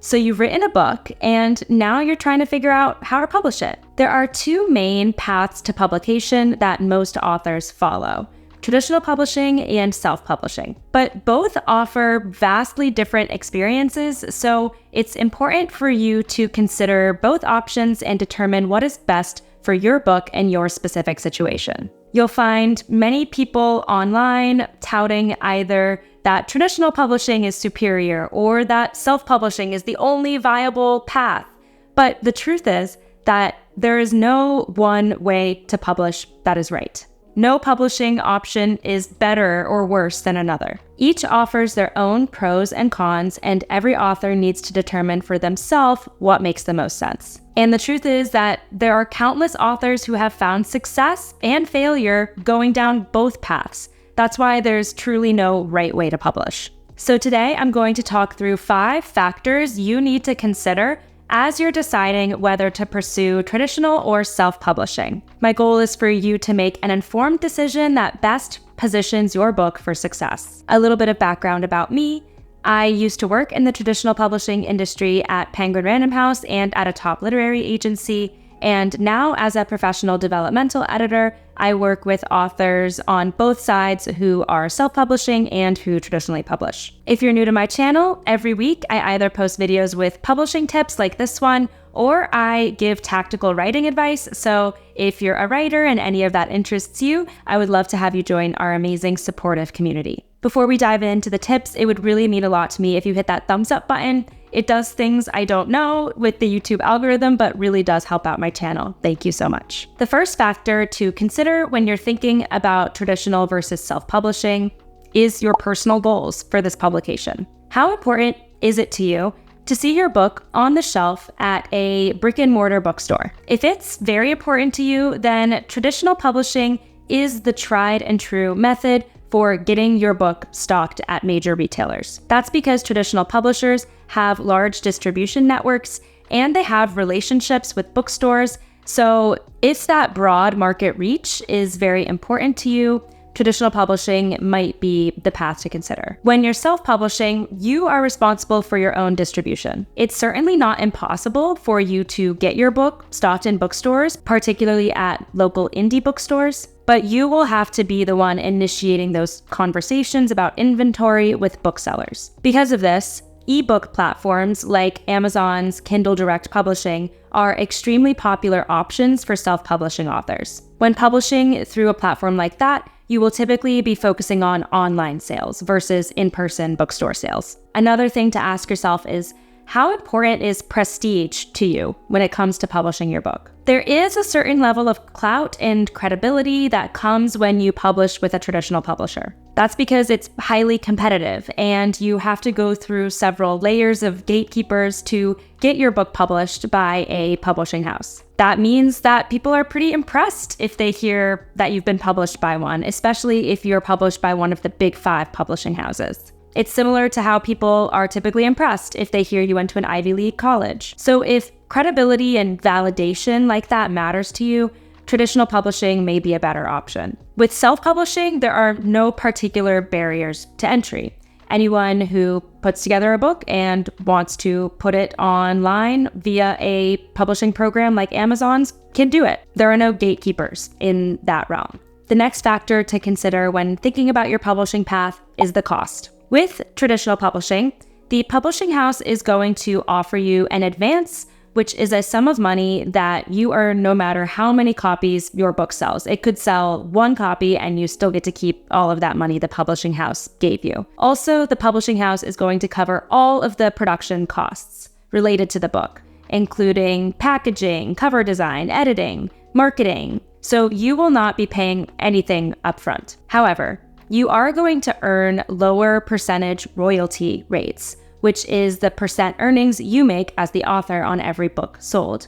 So you've written a book, and now you're trying to figure out how to publish it. There are two main paths to publication that most authors follow: traditional publishing and self-publishing. But both offer vastly different experiences, so it's important for you to consider both options and determine what is best for your book and your specific situation. You'll find many people online touting either that traditional publishing is superior or that self-publishing is the only viable path. But the truth is that there is no one way to publish that is right. No publishing option is better or worse than another. Each offers their own pros and cons, and every author needs to determine for themselves what makes the most sense. And the truth is that there are countless authors who have found success and failure going down both paths. That's why there's truly no right way to publish. So today I'm going to talk through 5 factors you need to consider as you're deciding whether to pursue traditional or self-publishing. My goal is for you to make an informed decision that best positions your book for success. A little bit of background about me: I used to work in the traditional publishing industry at Penguin Random House and at a top literary agency. And now, as a professional developmental editor, I work with authors on both sides who are self-publishing and who traditionally publish. If you're new to my channel, every week I either post videos with publishing tips like this one, or I give tactical writing advice. So if you're a writer and any of that interests you, I would love to have you join our amazing supportive community. Before we dive into the tips, it would really mean a lot to me if you hit that thumbs up button. It does things I don't know with the YouTube algorithm, but really does help out my channel. Thank you so much. The first factor to consider when you're thinking about traditional versus self-publishing is your personal goals for this publication. How important is it to you to see your book on the shelf at a brick and mortar bookstore? If it's very important to you, then traditional publishing is the tried and true method for getting your book stocked at major retailers. That's because traditional publishers have large distribution networks and they have relationships with bookstores. So if that broad market reach is very important to you, traditional publishing might be the path to consider. When you're self-publishing, you are responsible for your own distribution. It's certainly not impossible for you to get your book stocked in bookstores, particularly at local indie bookstores, but you will have to be the one initiating those conversations about inventory with booksellers. Because of this, ebook platforms like Amazon's Kindle Direct Publishing are extremely popular options for self-publishing authors. When publishing through a platform like that, you will typically be focusing on online sales versus in-person bookstore sales. Another thing to ask yourself is, how important is prestige to you when it comes to publishing your book? There is a certain level of clout and credibility that comes when you publish with a traditional publisher. That's because it's highly competitive and you have to go through several layers of gatekeepers to get your book published by a publishing house. That means that people are pretty impressed if they hear that you've been published by one, especially if you're published by one of the big 5 publishing houses. It's similar to how people are typically impressed if they hear you went to an Ivy League college. So if credibility and validation like that matters to you, traditional publishing may be a better option. With self-publishing, there are no particular barriers to entry. Anyone who puts together a book and wants to put it online via a publishing program like Amazon's can do it. There are no gatekeepers in that realm. The next factor to consider when thinking about your publishing path is the cost. With traditional publishing, the publishing house is going to offer you an advance, which is a sum of money that you earn no matter how many copies your book sells. It could sell 1 copy and you still get to keep all of that money the publishing house gave you. Also, the publishing house is going to cover all of the production costs related to the book, including packaging, cover design, editing, marketing. So you will not be paying anything upfront. However, you are going to earn lower percentage royalty rates, which is the percent earnings you make as the author on every book sold.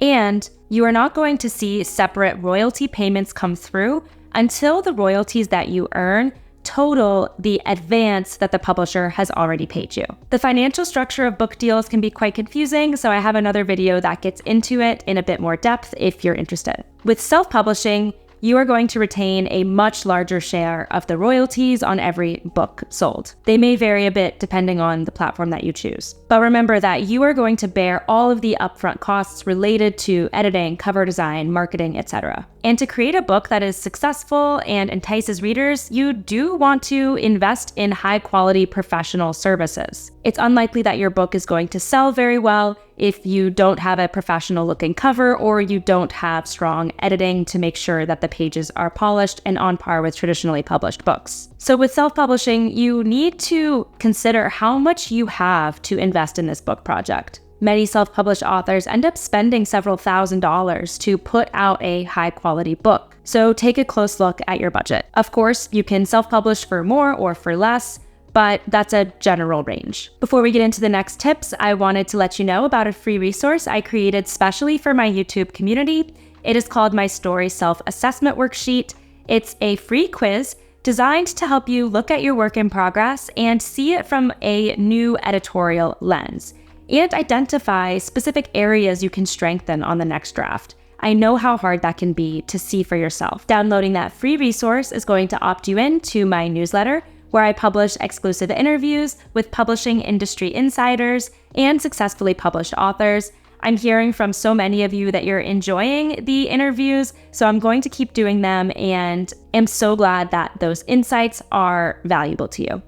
And you are not going to see separate royalty payments come through until the royalties that you earn total the advance that the publisher has already paid you. The financial structure of book deals can be quite confusing, so I have another video that gets into it in a bit more depth if you're interested. With self-publishing, you are going to retain a much larger share of the royalties on every book sold. They may vary a bit depending on the platform that you choose. But remember that you are going to bear all of the upfront costs related to editing, cover design, marketing, etc. And to create a book that is successful and entices readers, you do want to invest in high-quality professional services. It's unlikely that your book is going to sell very well if you don't have a professional-looking cover or you don't have strong editing to make sure that the pages are polished and on par with traditionally published books. So with self-publishing, you need to consider how much you have to invest in this book project. Many self-published authors end up spending several $1,000s to put out a high-quality book. So take a close look at your budget. Of course, you can self-publish for more or for less, but that's a general range. Before we get into the next tips, I wanted to let you know about a free resource I created specially for my YouTube community. It is called my Story Self-Assessment Worksheet. It's a free quiz designed to help you look at your work in progress and see it from a new editorial lens, and identify specific areas you can strengthen on the next draft. I know how hard that can be to see for yourself. Downloading that free resource is going to opt you into my newsletter, where I publish exclusive interviews with publishing industry insiders and successfully published authors. I'm hearing from so many of you that you're enjoying the interviews, so I'm going to keep doing them and am so glad that those insights are valuable to you.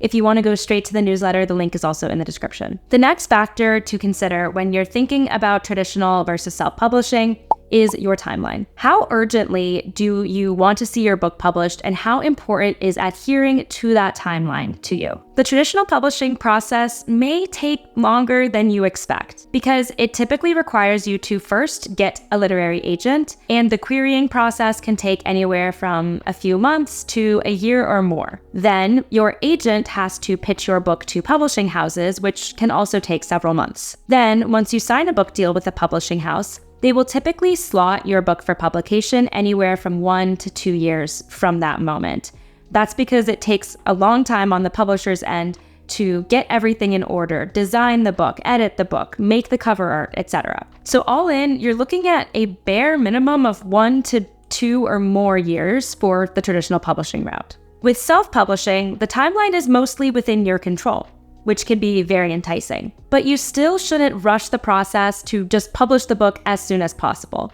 If you want to go straight to the newsletter, the link is also in the description. The next factor to consider when you're thinking about traditional versus self-publishing is your timeline. How urgently do you want to see your book published, and how important is adhering to that timeline to you? The traditional publishing process may take longer than you expect because it typically requires you to first get a literary agent, and the querying process can take anywhere from a few months to a year or more. Then your agent has to pitch your book to publishing houses, which can also take several months. Then, once you sign a book deal with a publishing house, they will typically slot your book for publication anywhere from 1 to 2 years from that moment. That's because it takes a long time on the publisher's end to get everything in order, design the book, edit the book, make the cover art, etc. So all in, you're looking at a bare minimum of 1 to 2 or more years for the traditional publishing route. With self-publishing, the timeline is mostly within your control, which can be very enticing. But you still shouldn't rush the process to just publish the book as soon as possible.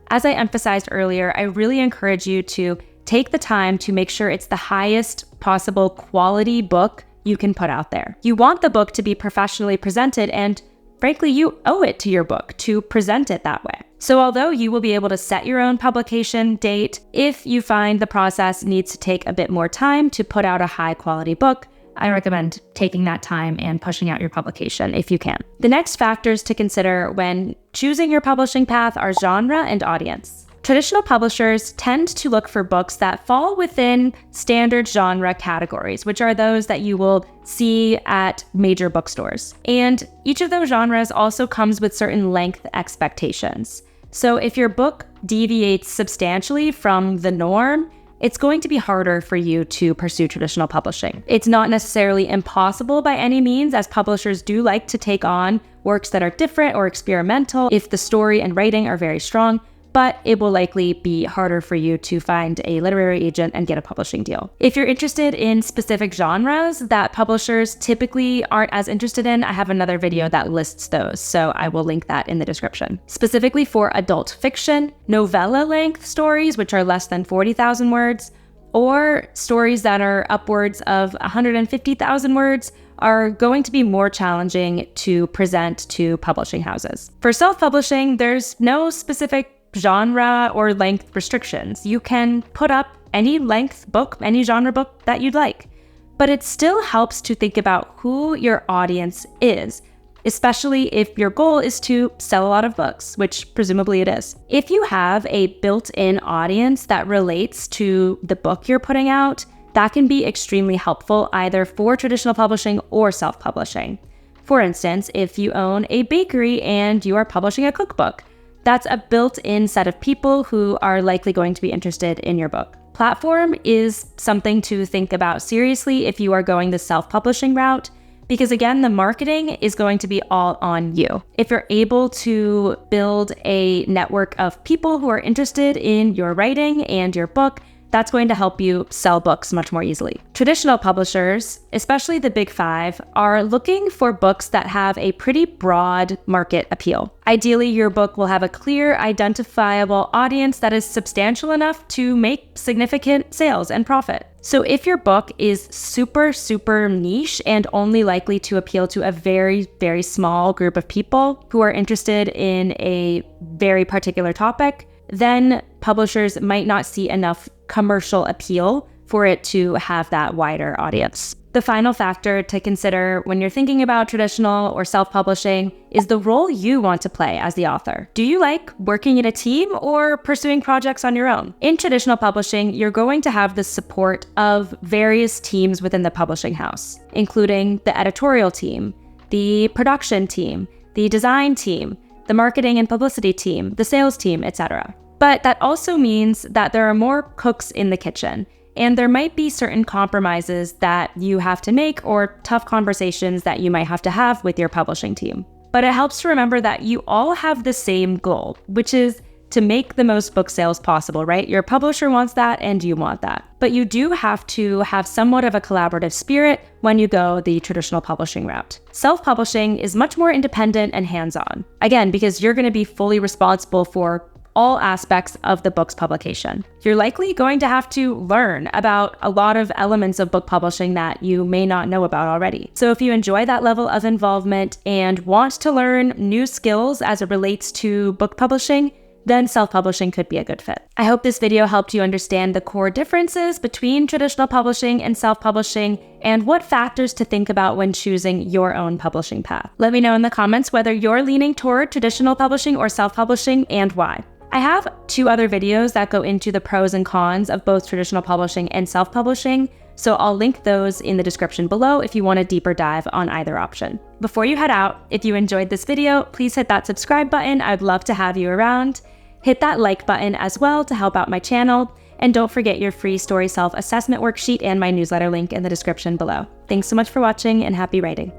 As I emphasized earlier, I really encourage you to take the time to make sure it's the highest possible quality book you can put out there. You want the book to be professionally presented, and frankly, you owe it to your book to present it that way. So although you will be able to set your own publication date, if you find the process needs to take a bit more time to put out a high quality book, I recommend taking that time and pushing out your publication if you can. The next factors to consider when choosing your publishing path are genre and audience. Traditional publishers tend to look for books that fall within standard genre categories, which are those that you will see at major bookstores. And each of those genres also comes with certain length expectations. So if your book deviates substantially from the norm, it's going to be harder for you to pursue traditional publishing. It's not necessarily impossible by any means, as publishers do like to take on works that are different or experimental if the story and writing are very strong, but it will likely be harder for you to find a literary agent and get a publishing deal. If you're interested in specific genres that publishers typically aren't as interested in, I have another video that lists those, so I will link that in the description. Specifically for adult fiction, novella-length stories, which are less than 40,000 words, or stories that are upwards of 150,000 words, are going to be more challenging to present to publishing houses. For self-publishing, there's no specific genre or length restrictions. You can put up any length book, any genre book that you'd like, but it still helps to think about who your audience is, especially if your goal is to sell a lot of books, which presumably it is. If you have a built-in audience that relates to the book you're putting out, that can be extremely helpful either for traditional publishing or self-publishing. For instance, if you own a bakery and you are publishing a cookbook, that's a built-in set of people who are likely going to be interested in your book. Platform is something to think about seriously if you are going the self-publishing route, Because again, the marketing is going to be all on you. If you're able to build a network of people who are interested in your writing and your book, that's going to help you sell books much more easily. Traditional publishers, especially the big five, are looking for books that have a pretty broad market appeal. Ideally, your book will have a clear, identifiable audience that is substantial enough to make significant sales and profit. So if your book is super, super niche and only likely to appeal to a very, very small group of people who are interested in a very particular topic, then publishers might not see enough commercial appeal for it to have that wider audience. The final factor to consider when you're thinking about traditional or self-publishing is the role you want to play as the author. Do you like working in a team or pursuing projects on your own? In traditional publishing, you're going to have the support of various teams within the publishing house, including the editorial team, the production team, the design team, the marketing and publicity team, the sales team, etc. But that also means that there are more cooks in the kitchen, and there might be certain compromises that you have to make or tough conversations that you might have to have with your publishing team. But it helps to remember that you all have the same goal, which is to make the most book sales possible, right? Your publisher wants that and you want that. But you do have to have somewhat of a collaborative spirit when you go the traditional publishing route. Self-publishing is much more independent and hands-on. Again, because you're going to be fully responsible for all aspects of the book's publication. You're likely going to have to learn about a lot of elements of book publishing that you may not know about already. So if you enjoy that level of involvement and want to learn new skills as it relates to book publishing, then self-publishing could be a good fit. I hope this video helped you understand the core differences between traditional publishing and self-publishing and what factors to think about when choosing your own publishing path. Let me know in the comments whether you're leaning toward traditional publishing or self-publishing and why. I have 2 other videos that go into the pros and cons of both traditional publishing and self-publishing, so I'll link those in the description below if you want a deeper dive on either option. Before you head out, if you enjoyed this video, please hit that subscribe button. I'd love to have you around. Hit that like button as well to help out my channel, and don't forget your free story self-assessment worksheet and my newsletter link in the description below. Thanks so much for watching and happy writing.